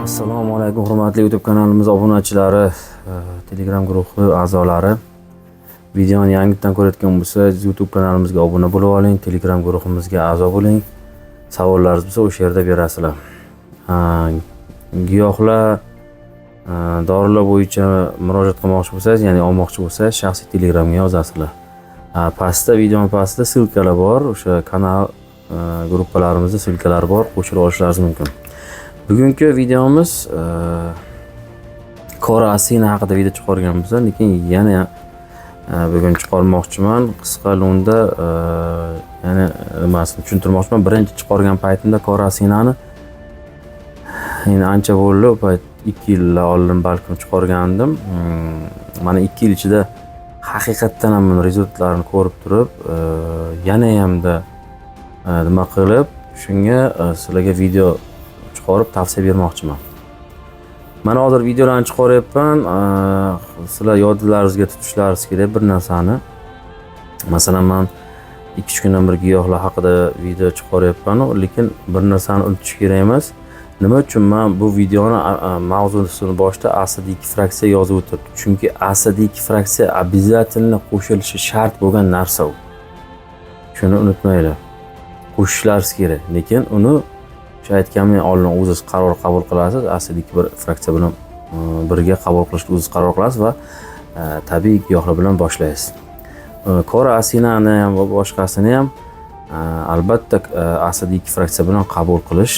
Assalomu alaykum hurmatli YouTube kanalimiz obunachilari, Telegram guruhi a'zolari. Videoni yangidan ko'rayotgan bo'lsangiz, YouTube kanalimizga obuna bo'lib oling, Telegram guruhimizga a'zo bo'ling. Savollaringiz bo'lsa o'sha yerda berasizlar. Giyohlar, dorilar bo'yicha murojaat qilmoqchi bo'lsangiz, ya'ni olmoqchi bo'lsangiz, shaxsiy Telegramga yozasizlar. Pastda videoning pastida silkalar bor, o'sha kanal gruppalarimizda silkalar bor, qo'shilib olishlaringiz mumkin. Bugungi videomiz Kora Asina haqida video chiqarganmiz, lekin yana bugun chiqarmoqchiman. Qisqa lo'nda yana nimasini tushuntirmoqchiman. Birinchi chiqargan paytimda Kora Asinani endi ancha bo'ldi, u payt 2 yil oldin balkim chiqargandim. Mana 2 yil ichida haqiqatdan ham rezultatlarini ko'rib turib, yana hamda nima qilib, shunga sizlarga video chiqarib tavsiya bermoqchiman. Mana hozir videolarni chiqaryapman. Sizlar yodlaringizga tutishlaringiz kerak bir narsani. Masalan, men 2-3 kundan bir giyohlar haqida video chiqaryapman, lekin bir narsani unutish kerak emas. Nima uchun men bu videoni mavzusini boshida ACD2 fraksiya yozib o'tirdim? Chunki ACD2 fraksiya обязательно qo'shilishi shart bo'lgan narsa u. Shuni unutmanglar. Qo'shishlaringiz kerak, lekin uni aytganimdan oldin o'zingiz qaror qabul qilasiz. ACD2 bir fraksiya bilan birga qabul qilishni o'zingiz qaror qilasiz va tabiiy giyohlar bilan boshlaysiz. Kora Asinani ham va boshqasini ham albatta ACD2 fraksiya bilan qabul qilish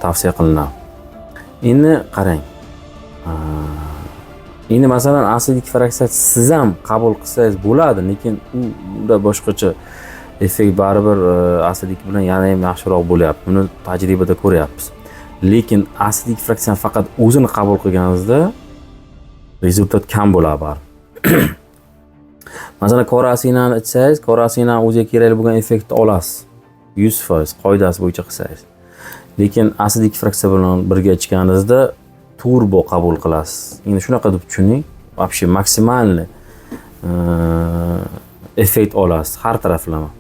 tavsiya qilinadi. Endi qarang. Endi masalan ACD2 fraksiya siz ham qabul qilsangiz bo'ladi, lekin unda boshqacha effekt baribir ACD2 bilan yana ham yaxshiroq bo'lyapti. Buni tajribada ko'ryapmiz. Lekin ACD2 fraksiyani faqat o'zini qabul qilganingizda rezultat kam bo'ladi baribir. Masalan, Kora Asinani ichsangiz, Kora Asinani o'ziga kerakli bo'lgan effektni olasiz. 100% qoidasi bo'yicha qilsangiz. Lekin ACD2 fraksiya bilan birga ichganingizda turbo qabul qilasiz. Endi shunaqa deb tushuning. Вообще maksimalni effekt olasiz har taraflama.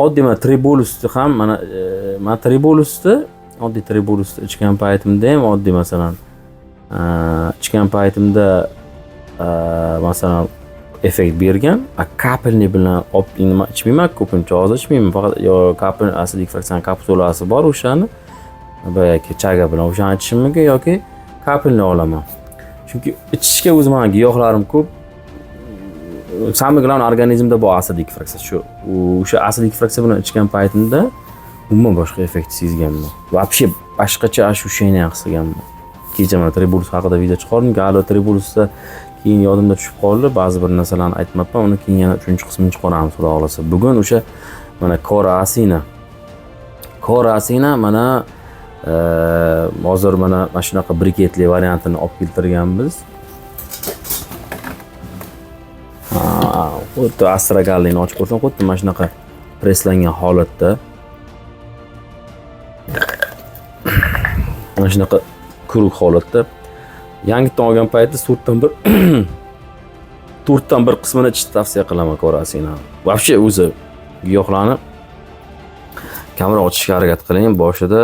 Oddiy mana tribolusni ham mana tribolusni, oddiy tribolusni ichgan paytimda ham oddiy masalan ichgan paytimda masalan effekt bergan, kapelni bilan nima ichmayman, ko'pincha hozir ichmayman, faqat yo kapel ACD2 fraksiyani kapsulasi bor, o'shani boyagi chaga bilan o'shani ichishim mumkin yoki kapelni olaman. Chunki ichishga o'zim ham giyohlarim ko'p. Samimi bilan organizmda bu ACD2 fraksiya shu. O'sha ACD2 fraksiya bilan ichgan paytimda umuman boshqa effekt sezganman. Вообще boshqacha ощущение his qilganman. Kecha mana tribulus haqida video chiqardim. Galo tribulusda keyin yodimda tushib qoldi. Ba'zi bir narsalarni aytmabman. Uni keyin yana 3-qismini chiqaramiz, xudo xolasa. Bugun o'sha mana Kora Asina. Kora Asina mana hozir mana shunaqa briketli variantini olib keltirganmiz. Xuddi astragalini ochib ko'rsam, xuddi mana shunaqa preslangan holatda. Mana shunaqa quruq holatda. Yangidan olgan paytda 4dan 1 qismini ichishni tavsiya qilaman Kora Asinani. Вообще o'zi giyohlarni kamroq ichishga harakat qiling. Boshida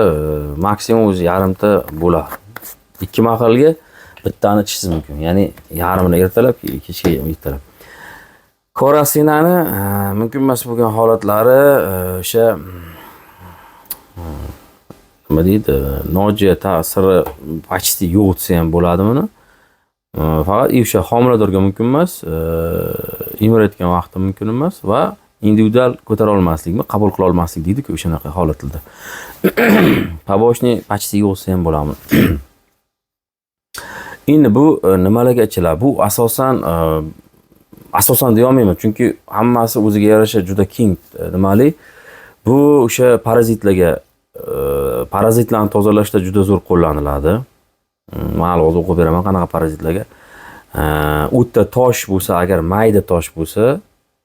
maksimum o'zi yarimta bo'ladi. 2 mahalga bittani ichishingiz mumkin. Ya'ni yarmini ertalab, kechga ertalab. Kora Asinani mumkin emas bo'lgan holatlari o'sha nima deydi, nojo'ya ta'siri почти yo'q desa ham bo'ladi buni. Faqat o'sha homiladorga mumkin emas, emorayotgan vaqtda mumkin emas va individual ko'tara olmaslikmi, qabul qila olmaslik deydi-ku o'shanaqa holatlarda. Побочный почти yo'q desa ham bo'ladi. Endi bu nimalarga ichiladi? Bu asosan deyolmayman, chunki hammasi o'ziga yarasha juda keng nimali. Bu o'sha parazitlarni tozalashda juda zo'r qo'llaniladi. Men hozir o'qib beraman qanaqa parazitlarga. O'tda tosh bo'lsa, agar mayda tosh bo'lsa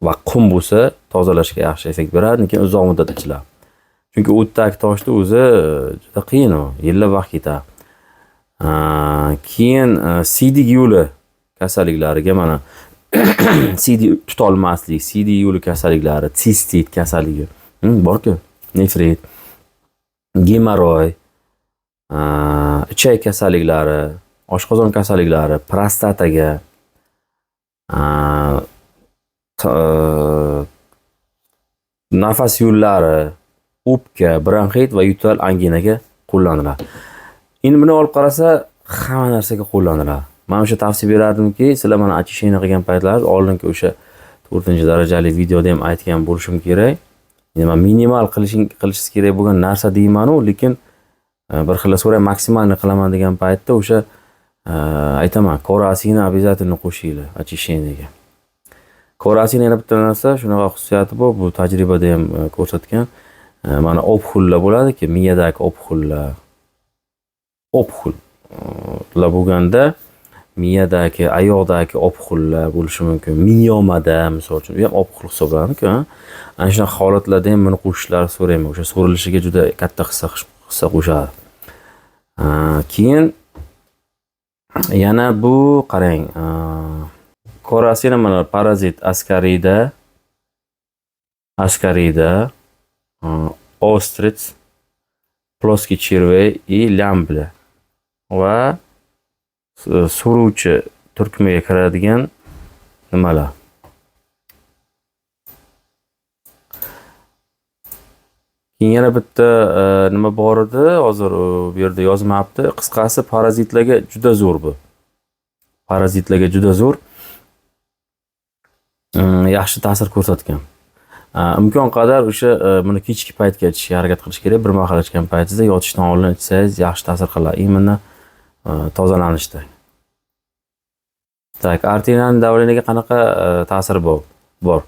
va qum bo'lsa, tozalashga yaxshi effekt beradi, lekin uzoq muddat ichiladi. Chunki o'tdagi toshni o'zi juda qiyin, yillab vaqt ketadi. Keyin siydik yo'li kasalliklariga mana CD tutolmaslik, CD yo'li kasalliklari, sistit kasalligi bor-ku, nefrit, gemoroy, ichak kasalliklari, oshqozon kasalliklari, prostataga, nafas yo'llari, o'pka, bronxit va yutal anginaga qo'llaniladi. Endi buni olib qarasa, hamma narsaga qo'llaniladi. Men o'sha tavsiya berardimki, sizlar mana очищение qilgan paytlaringiz oldingi o'sha 4-darajali videoda ham aytgan bo'lishim kerak. Nima minimal qilishingiz kerak bo'lgan narsa deyman-u, lekin bir xil so'ray maksimalni qilaman degan paytda o'sha aytaman, korasini обязательно qo'shinglar очищениеga. Korasini yana bitta narsa, shunaqa xususiyati bor, bu tajribada ham ko'rsatgan. Mana opxullar bo'ladiki, miyadagi opxullar. Opxullar bo'lganda miyadagi, oyoqdagi opxullar bo'lishi mumkin. Miyomada, misol uchun, u ham opxul hisoblanadi-ku. Ana shunaqa holatlarda ham buni qo'shishlarini so'rayman. O'sha so'rilishiga juda katta hissa qo'shadi. Keyin yana bu qarang, korasina mana parazit askarida, ostrits, ploskiy червей и лямбля va suruvchi turkmaga kiradigan nimalar. Keyin yana bitta nima bor edi, hozir bu yerda yozmabdi. Qisqasi parazitlarga juda zo'r bu. Parazitlarga juda zo'r. Yaxshi ta'sir ko'rsatgan. Imkon qadar o'sha buni kechki paytga ichishga harakat qilish kerak. Bir mahal ichgan paytingizda yotishdan oldin ichsangiz yaxshi ta'sir qiladi. Immunni tozalanishda. Так, arteriyaning давлениyaga qanaqa ta'siri bor?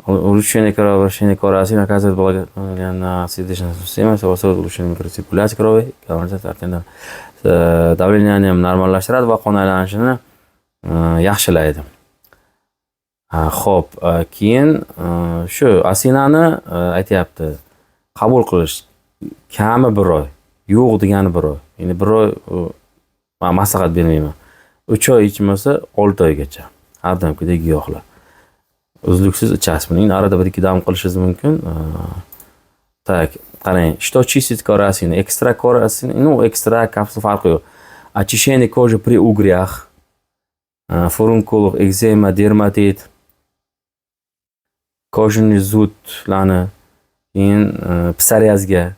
Улучшение кровообращения корасина оказывает благотворительное на сердечную систему, способствует улучшению микроциркуляции крови, давлениeni normallashtiradi va qon aylanishini yaxshilaydi. Xo'p, keyin shu asinani aytayapti. Qabul qilish kami 1 oy, yo'q degani 1 oy. Ya'ni 1 oy men maslahat bermayman. 3 oy ichmasa 6 oygacha. Har doimgidek giyohlar. Uzluksiz ichasiz. Buning arada 1-2 dam qilishingiz mumkin. Так, qarang, что чистить корасин, экстракт корасин, ну, экстракт капсул farqi yo'q. Очищение кожи при угрях, furunkulux, ekzema, dermatit, kojniy zudlarni, keyin psoriazga.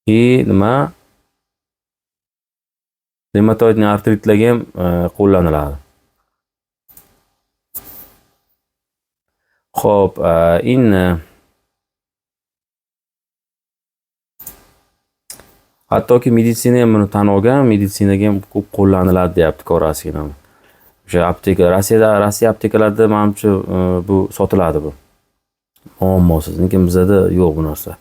Nima? Revmatoidning artritlarga ham qo'llaniladi. Xo'p, hattoki meditsina ham buni tan olgan, meditsinaga ham ko'p qo'llaniladi deyapti korasina. O'sha apteka, Rossiya aptekalarida menimcha bu sotiladi bu. Muammosiz, lekin bizda yo'q bu narsa.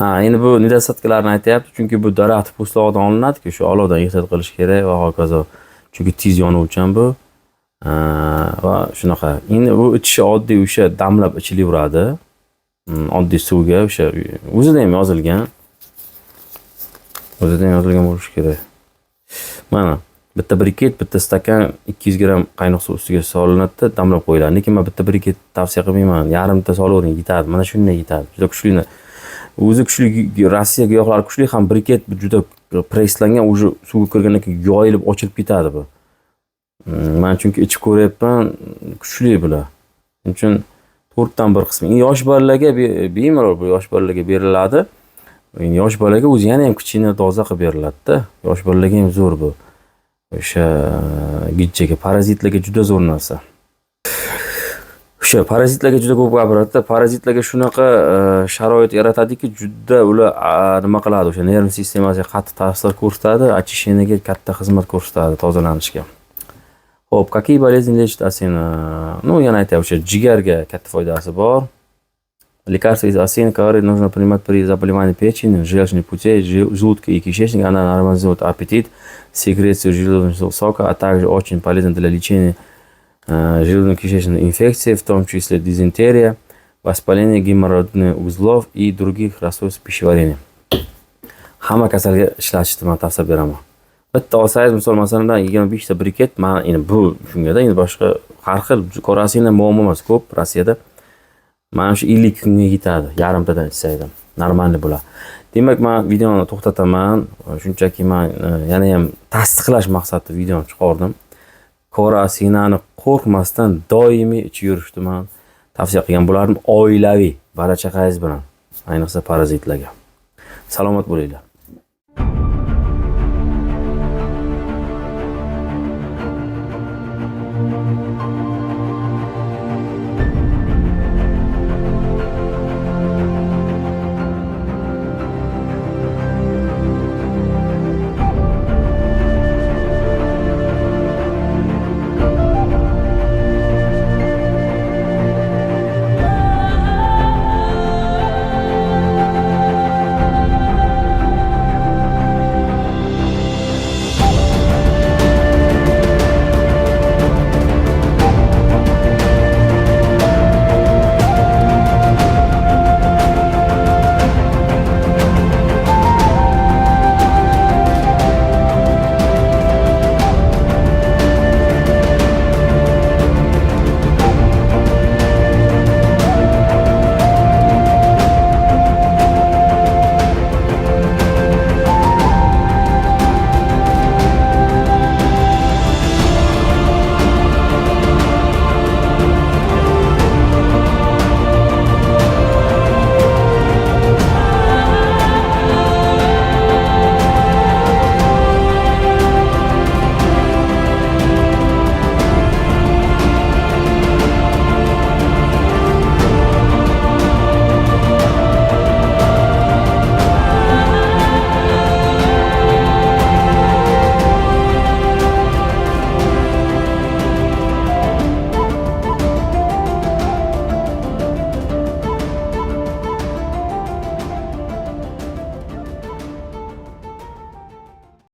Endi bu недостаткlarni aytayapti, chunki bu daraxt po'stlog'idan olinadi-ku, shu olovdan ehtiyot qilish kerak va hokazo. Chunki tez yonuvchan bu. Va shunaqa. Endi bu ichishi oddiy o'sha damlab ichilaveradi. Oddiy suvga o'sha o'zida ham yozilgan. Bo'lishi kerak. Mana bitta briket, bitta stakan 200 gram qaynoq suv ustiga solinadi, damlab qo'yiladi. Lekin men bitta briket tavsiya qilmayman. Yarimta solavering, yetadi. Mana shunday yetadi. Juda kuchli. O'zi kuchli, Rossiya giyohlari kuchli, ham briket juda presslangan, o'sha suvga kirgandan keyin yoyilib ochilib ketadi bu. Men chunki ichib ko'ryapman, kuchli bular. Shuning uchun 4 dan 1 qismi. Yosh bolalarga bemalol bu yosh bolalarga beriladi. Yosh bolaga o'zi yana ham kichkina doza qilib beriladi-da. Yosh bolalarga ham zo'r bu. O'sha gijjaga, parazitlarga juda zo'r narsa. O'sha parazitlarga juda ko'p gapiradi-da. Parazitlarga shunaqa sharoit yaratadiki, juda ular nima qiladi, o'sha nerv sistemasiga qattiq ta'sir ko'rsatadi, очищениеga katta xizmat ko'rsatadi, tozalanishga. Xo'p, какие болезни лечит asina? Ну, yana aytayapman, o'sha jigarga katta foydasi bor. Лекарства из осины, которые нужно принимать при заболевании печени, желчных путей, желудка и кишечника. Она нормализует аппетит, секрецию желудочного сока, а также очень полезна для лечения желудочно-кишечной инфекции, в том числе дизентерия, воспаление геморроидных узлов и других расстройств пищеварения. Hamma kasalga ishlatishni men tavsiya beraman. bitta olsangiz, misol masalan 25 ta briket, mana endi bu shungada, endi boshqa har xil korosina muammo emas, ko'p Rossiyada. Mana shu 50 kunga yetadi, yarimtadan ichsangiz ham normalniy bo'ladi. Demak, men videoni to'xtataman. Shunchaki men yana ham tasdiqlash maqsadida videoni chiqardim. Korasinani qo'rqmasdan doimiy ichib yurishni men tavsiya qilgan bo'lardim, oilaviy bola chaqangiz bilan, ayniqsa parazitlarga. Salomat bo'linglar.